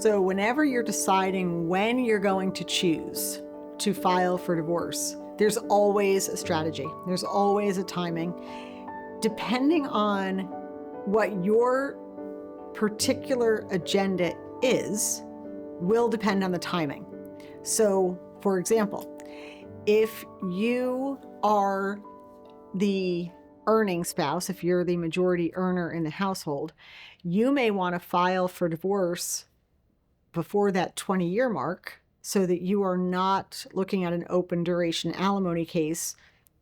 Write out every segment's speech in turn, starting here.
So whenever you're deciding when you're going to choose to file for divorce, there's always a strategy. There's always a timing. Depending on what your particular agenda is, will depend on the timing. So, for example, if you are the earning spouse, if you're the majority earner in the household, you may want to file for divorce before that 20-year mark so that you are not looking at an open duration alimony case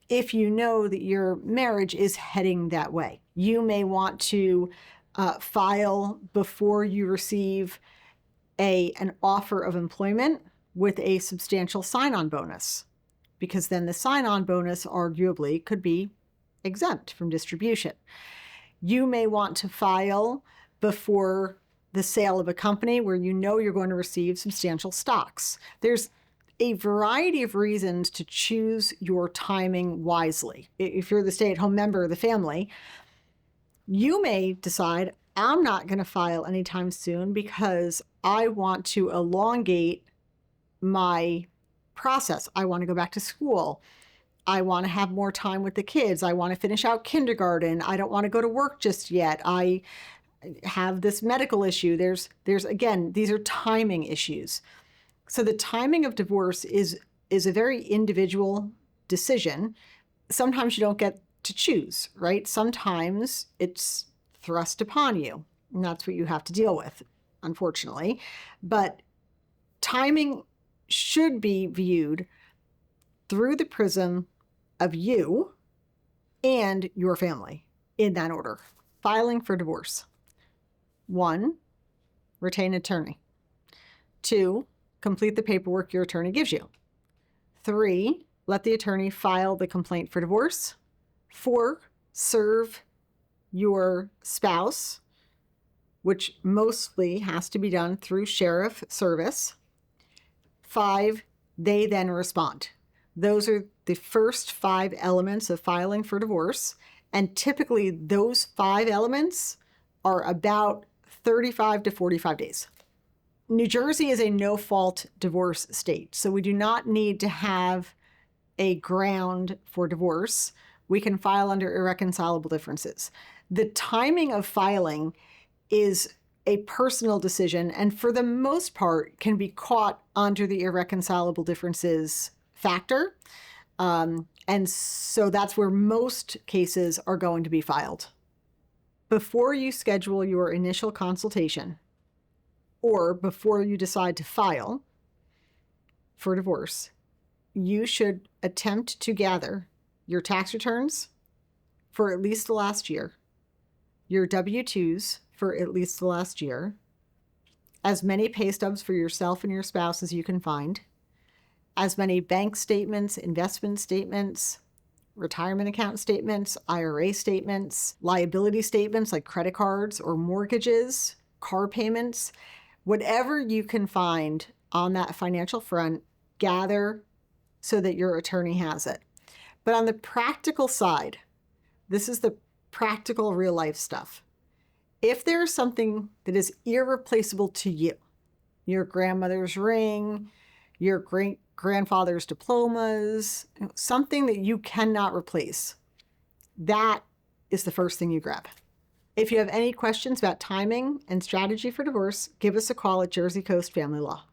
if you know that your marriage is heading that way. You may want to file before you receive an offer of employment with a substantial sign-on bonus, because then the sign-on bonus arguably could be exempt from distribution. You may want to file before the sale of a company where you know you're going to receive substantial stocks. There's a variety of reasons to choose your timing wisely. If you're the stay-at-home member of the family, you may decide, I'm not going to file anytime soon because I want to elongate my process. I want to go back to school. I want to have more time with the kids. I want to finish out kindergarten. I don't want to go to work just yet. I have this medical issue. There's again, these are timing issues. So the timing of divorce is a very individual decision. Sometimes you don't get to choose, right? Sometimes it's thrust upon you, and that's what you have to deal with, unfortunately. But timing should be viewed through the prism of you and your family, in that order. Filing for divorce. 1, retain an attorney. 2, complete the paperwork your attorney gives you. 3, let the attorney file the complaint for divorce. 4, serve your spouse, which mostly has to be done through sheriff service. 5, they then respond. Those are the first 5 elements of filing for divorce. And typically those 5 elements are about 35 to 45 days. New Jersey is a no-fault divorce state, so we do not need to have a ground for divorce. We can file under irreconcilable differences. The timing of filing is a personal decision, and for the most part can be caught under the irreconcilable differences factor. And so that's where most cases are going to be filed. Before you schedule your initial consultation, or before you decide to file for divorce, you should attempt to gather your tax returns for at least the last year, your W-2s for at least the last year, as many pay stubs for yourself and your spouse as you can find, as many bank statements, investment statements, retirement account statements, IRA statements, liability statements like credit cards or mortgages, car payments, whatever you can find on that financial front, gather so that your attorney has it. But on the practical side, this is the practical real life stuff. If there's something that is irreplaceable to you, your grandmother's ring, your great-grandfather's diplomas, something that you cannot replace, that is the first thing you grab. If you have any questions about timing and strategy for divorce, give us a call at Jersey Coast Family Law.